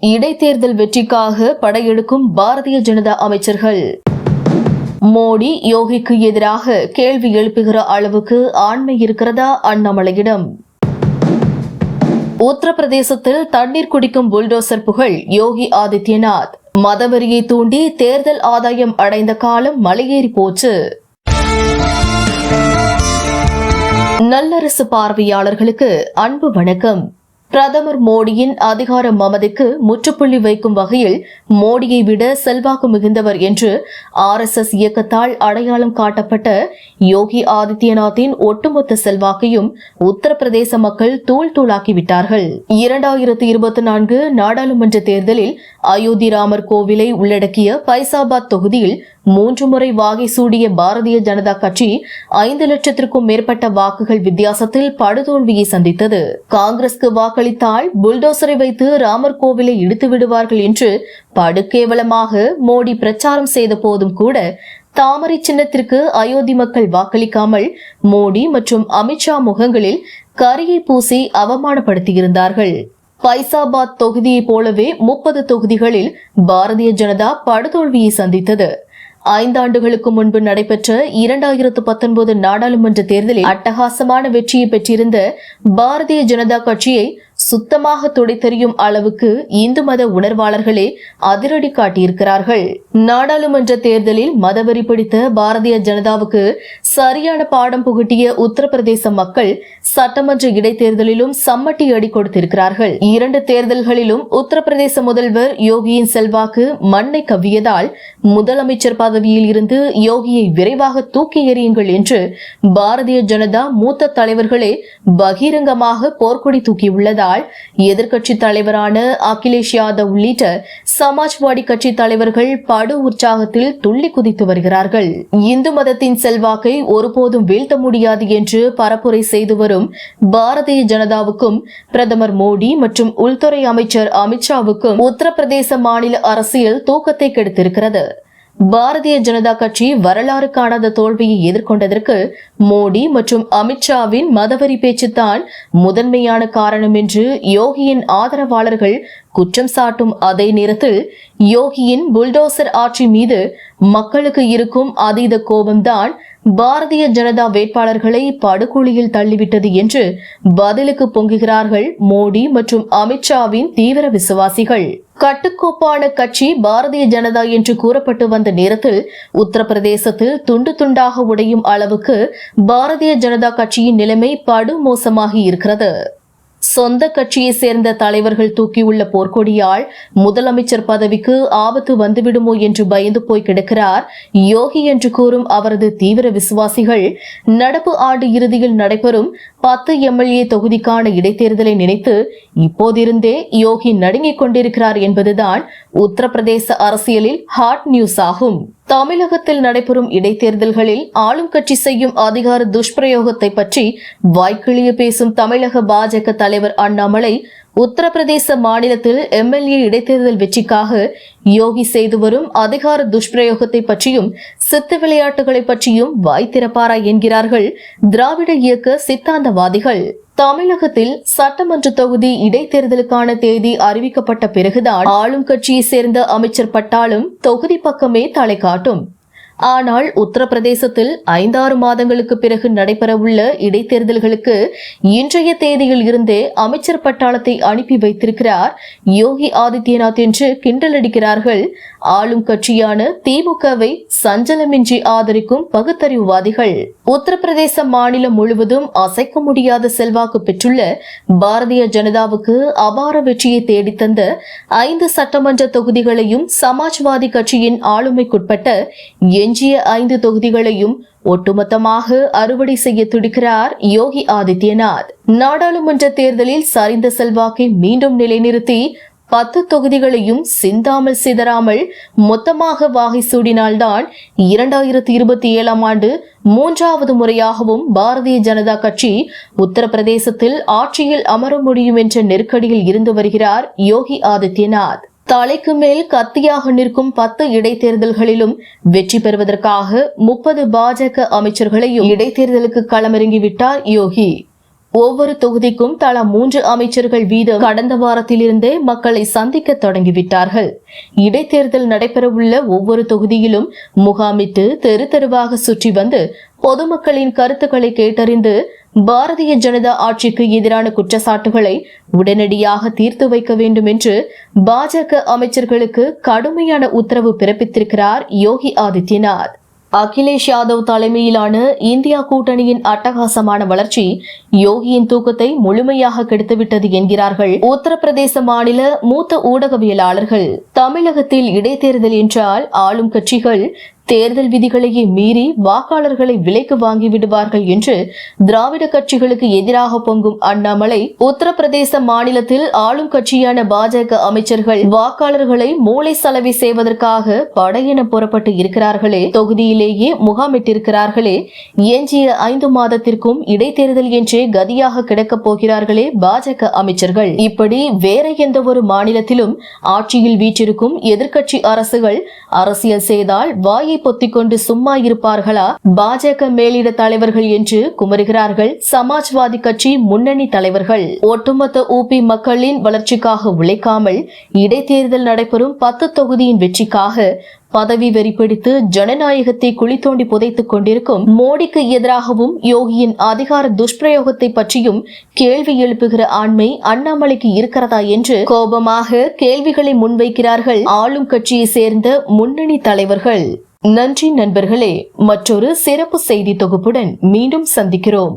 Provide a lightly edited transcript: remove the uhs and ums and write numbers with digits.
இடைத்தேர்தல் வெற்றிக்காக படையெடுக்கும் பாரதிய ஜனதா அமைச்சர்கள். மோடி யோகிக்கு எதிராக கேள்வி எழுப்புகிற அளவுக்கு ஆண்மை இருக்கிறதா அண்ணாமலையிடம்? உத்தரப்பிரதேசத்தில் தண்ணீர் குடிக்கும் புல்டோசர் புகழ் யோகி ஆதித்யநாத். மதவெறியை தூண்டி தேர்தல் ஆதாயம் அடைந்த காலம் மலையேறி போச்சு. நல்லரசு பார்வையாளர்களுக்கு அன்பு வணக்கம். பிரதமர் மோடியின் அதிகார மமதைக்கு முற்றுப்புள்ளி வைக்கும் வகையில் மோடியை விட செல்வாக்கு மிகுந்தவர் என்று RSS இயக்கத்தால் அடையாளம் காட்டப்பட்ட யோகி ஆதித்யநாத்தின் ஒட்டுமொத்த செல்வாக்கையும் உத்தரப்பிரதேச மக்கள் தூள் தூளாக்கிவிட்டார்கள். 2024 நாடாளுமன்ற தேர்தலில் அயோத்தி ராமர் கோவிலை உள்ளடக்கிய பைசாபாத் தொகுதியில் 3 முறை வாகை சூடிய பாரதிய ஜனதா கட்சி 5 லட்சத்திற்கும் மேற்பட்ட வாக்குகள் வித்தியாசத்தில் படுதோல்வியை சந்தித்தது. காங்கிரஸ்க்கு வாக்களித்தால் புல்டோசரை வைத்து ராமர் கோவிலை இடித்து விடுவார்கள் என்று படுகேவலமாக மோடி பிரச்சாரம் செய்த போதும் கூட தாமரை சின்னத்திற்கு அயோத்தி மக்கள் வாக்களிக்காமல் மோடி மற்றும் அமித்ஷா முகங்களில் கரியை பூசி அவமானப்படுத்தியிருந்தார்கள். பைசாபாத் தொகுதியைப் போலவே 30 தொகுதிகளில் பாரதிய ஜனதா படுதோல்வியை சந்தித்தது. 5 ஆண்டுகளுக்கு முன்பு நடைபெற்ற 2019 நாடாளுமன்ற தேர்தலில் அட்டகாசமான வெற்றியை பெற்றிருந்த பாரதிய ஜனதா கட்சியை சுத்தமாக துடைத்தெறியும் அளவுக்கு இந்து மத உணர்வாளர்களே அதிரடி காட்டியிருக்கிறார்கள். நாடாளுமன்ற தேர்தலில் மதவெறி பிடித்த பாரதிய ஜனதாவுக்கு சரியான பாடம் புகட்டிய உத்தரப்பிரதேச மக்கள் சட்டமன்ற இடைத்தேர்தலிலும் சம்மட்டி அடி கொடுத்திருக்கிறார்கள். 2 தேர்தல்களிலும் உத்தரப்பிரதேச முதல்வர் யோகியின் செல்வாக்கு மண்ணை கவ்வியதால் முதலமைச்சர் பதவியில் இருந்து யோகியை விரைவாக தூக்கி எறியுங்கள் என்று பாரதிய ஜனதா மூத்த தலைவர்களே பகிரங்கமாக போர்க்கொடி தூக்கியுள்ளதால் எதிர்க்கட்சி தலைவரான அகிலேஷ் யாதவ் உள்ளிட்ட சமாஜ்வாடி கட்சி தலைவர்கள் படு உற்சாகத்தில் துள்ளி குதித்து வருகிறார்கள். இந்து மதத்தின் செல்வாக்கை ஒருபோதும் வீழ்த்த முடியாது என்று பரப்புரை செய்து வரும் பாரதிய ஜனதாவுக்கும் பிரதமர் மோடி மற்றும் உள்துறை அமைச்சர் அமித்ஷாவுக்கும் உத்தரப்பிரதேச மாநில அரசியல் தூக்கத்தை கெடுத்திருக்கிறது. பாரதிய ஜனதா கட்சி வரலாறு காணாத தோல்வியை எதிர்கொண்டதற்கு மோடி மற்றும் அமித்ஷாவின் மதவெறி பேச்சுத்தான் முதன்மையான காரணம் என்று யோகியின் ஆதரவாளர்கள் குற்றம் சாட்டும் அதே நேரத்தில் யோகியின் புல்டோசர் ஆட்சி மீது மக்களுக்கு இருக்கும் அதீத கோபம்தான் பாரதிய ஜனதா வேட்பாளர்களை படுகொலியில் தள்ளிவிட்டது என்று பதிலுக்கு பொங்குகிறார்கள் மோடி மற்றும் அமித்ஷாவின் தீவிர விசுவாசிகள். கட்டுக்கோப்பான கட்சி பாரதிய ஜனதா என்று கூறப்பட்டு வந்த நேரத்தில் உத்தரப்பிரதேசத்தில் துண்டு துண்டாக உடையும் அளவுக்கு பாரதிய ஜனதா கட்சியின் நிலைமை படு மோசமாகி இருக்கிறது. சொந்த கட்சியை சேர்ந்த தலைவர்கள் தூக்கியுள்ள போர்க்கொடியால் முதலமைச்சர் பதவிக்கு ஆபத்து வந்துவிடுமோ என்று பயந்து போய் கிடக்கிறார் யோகி என்று கூறும் அவரது தீவிர விசுவாசிகள். நடப்பு ஆண்டு இறுதியில் நடைபெறும் 10 MLA தொகுதிக்கான இடைத்தேர்தலை நினைத்து இப்போதிருந்தே யோகி நடுங்கிக் கொண்டிருக்கிறார் என்பதுதான் உத்தரப்பிரதேச அரசியலில் ஹாட் நியூஸ் ஆகும். தமிழகத்தில் நடைபெறும் இடைத்தேர்தல்களில் ஆளும் கட்சி செய்யும் அதிகார துஷ்பிரயோகத்தை பற்றி வாய்க்கிழிய பேசும் தமிழக பாஜக தலைவர் அண்ணாமலை உத்தரப்பிரதேச மாநிலத்தில் MLA இடைத்தேர்தல் வெற்றிக்காக யோகி செய்து வரும் அதிகார துஷ்பிரயோகத்தை பற்றியும் சித்து விளையாட்டுகளை பற்றியும் வாய் திறப்பாரா என்கிறார்கள் திராவிட இயக்க சித்தாந்தவாதிகள். தமிழகத்தில் சட்டமன்ற தொகுதி இடைத்தேர்தலுக்கான தேதி அறிவிக்கப்பட்ட பிறகுதான் ஆளும் கட்சியை சேர்ந்த அமைச்சர் பட்டாலும் தொகுதி பக்கமே தலை காட்டும். ஆனால் உத்தரப்பிரதேசத்தில் 5-6 மாதங்களுக்கு பிறகு நடைபெறவுள்ள இடைத்தேர்தல்களுக்கு இன்றைய தேதியில் இருந்தே அமைச்சர் பட்டாளத்தை அனுப்பி வைத்திருக்கிறார் யோகி ஆதித்யநாத் என்று கிண்டலடிக்கிறார்கள் ஆளும் கட்சியான திமுகவை சஞ்சலமின்றி ஆதரிக்கும் பகுத்தறிவுவாதிகள். உத்தரப்பிரதேச மாநிலம் முழுவதும் அசைக்க முடியாத செல்வாக்கு பெற்றுள்ள பாரதிய ஜனதாவுக்கு அபார வெற்றியை தேடித்தந்த 5 சட்டமன்ற தொகுதிகளையும் சமாஜ்வாதி கட்சியின் ஆளுமைக்குட்பட்ட எஞ்சிய 5 தொகுதிகளையும் ஒட்டுமொத்தமாக அறுவடை செய்ய துடிக்கிறார் யோகி ஆதித்யநாத். நாடாளுமன்ற தேர்தலில் சரிந்த செல்வாக்கை மீண்டும் நிலைநிறுத்தி 10 தொகுதிகளையும் சிந்தாமல் சிதறாமல் மொத்தமாக வாகை சூடினால்தான் 2027 ஆண்டு 3வது முறையாகவும் பாரதிய ஜனதா கட்சி உத்தரப்பிரதேசத்தில் ஆட்சியில் அமர முடியும் என்ற நெருக்கடியில் இருந்து வருகிறார் யோகி ஆதித்யநாத். தலைக்கு மேல் கத்தியாக நிற்கும் 10 இடைத்தேர்தல்களிலும் வெற்றி பெறுவதற்காக 30 பாஜக அமைச்சர்களையும் இடைத்தேர்தலுக்கு களமிறங்கிவிட்டார் யோகி. ஒவ்வொரு தொகுதிக்கும் தலா 3 அமைச்சர்கள் வீதம் கடந்த வாரத்திலிருந்தே மக்களை சந்திக்க தொடங்கிவிட்டார்கள். இடைத்தேர்தல் நடைபெறவுள்ள ஒவ்வொரு தொகுதியிலும் முகாமிட்டு தெரு தெருவாக சுற்றி வந்து பொதுமக்களின் கருத்துக்களை கேட்டறிந்து பாரதிய ஜனதா ஆட்சிக்கு எதிரான குற்றச்சாட்டுகளை உடனடியாக தீர்த்து வைக்க வேண்டும் என்று பாஜக அமைச்சர்களுக்கு கடுமையான உத்தரவு பிறப்பித்திருக்கிறார் யோகி ஆதித்யநாத். அகிலேஷ் யாதவ் தலைமையிலான இந்தியா கூட்டணியின் அட்டகாசமான வளர்ச்சி யோகியின் தூக்கத்தை முழுமையாக கெடுத்துவிட்டது என்கிறார்கள் உத்தரப்பிரதேச மாநில மூத்த ஊடகவியலாளர்கள். தமிழகத்தில் இடைத்தேர்தல் என்றால் ஆளும் கட்சிகள் தேர்தல் விதிகளையே மீறி வாக்காளர்களை விலைக்கு வாங்கிவிடுவார்கள் என்று திராவிட கட்சிகளுக்கு எதிராக பொங்கும் அண்ணாமலை உத்தரப்பிரதேச மாநிலத்தில் ஆளும் கட்சியான பாஜக அமைச்சர்கள் வாக்காளர்களை மூளை சலவை செய்வதற்காக படையென புறப்பட்டு இருக்கிறார்களே, தொகுதியிலேயே முகாமிட்டிருக்கிறார்களே, எஞ்சிய 5 மாதத்திற்கும் இடைத்தேர்தல் என்றே கதியாக கிடக்கப் போகிறார்களே பாஜக அமைச்சர்கள். இப்படி வேற எந்த ஒரு மாநிலத்திலும் ஆட்சியில் வீற்றிருக்கும் எதிர்க்கட்சி அரசுகள் அரசியல் செய்தால் வாயை பொத்திக்கொண்டு சும்மா இருப்பார்களா? பாஜக மேலிட தலைவர்கள் என்று குமருகிறார்கள் சமாஜ்வாதி கட்சி முன்னணி தலைவர்கள். ஒட்டுமொத்த ஊபி மக்களின் வளர்ச்சிக்காக உழைக்காமல் இடைத்தேர்தல் நடைபெறும் 10 தொகுதியின் வெற்றிக்காக பதவி வெறி பிடித்து ஜனநாயகத்தை குழி தோண்டி புதைத்துக் கொண்டிருக்கும் மோடிக்கு எதிராகவும் யோகியின் அதிகார துஷ்பிரயோகத்தை பற்றியும் கேள்வி எழுப்புகிற ஆண்மை அண்ணாமலைக்கு இருக்கிறதா என்று கோபமாக கேள்விகளை முன்வைக்கிறார்கள் ஆளும் கட்சியை சேர்ந்த முன்னணி தலைவர்கள். நன்றி நண்பர்களே. மற்றொரு சிறப்பு செய்தி தொகுப்புடன் மீண்டும் சந்திக்கிறோம்.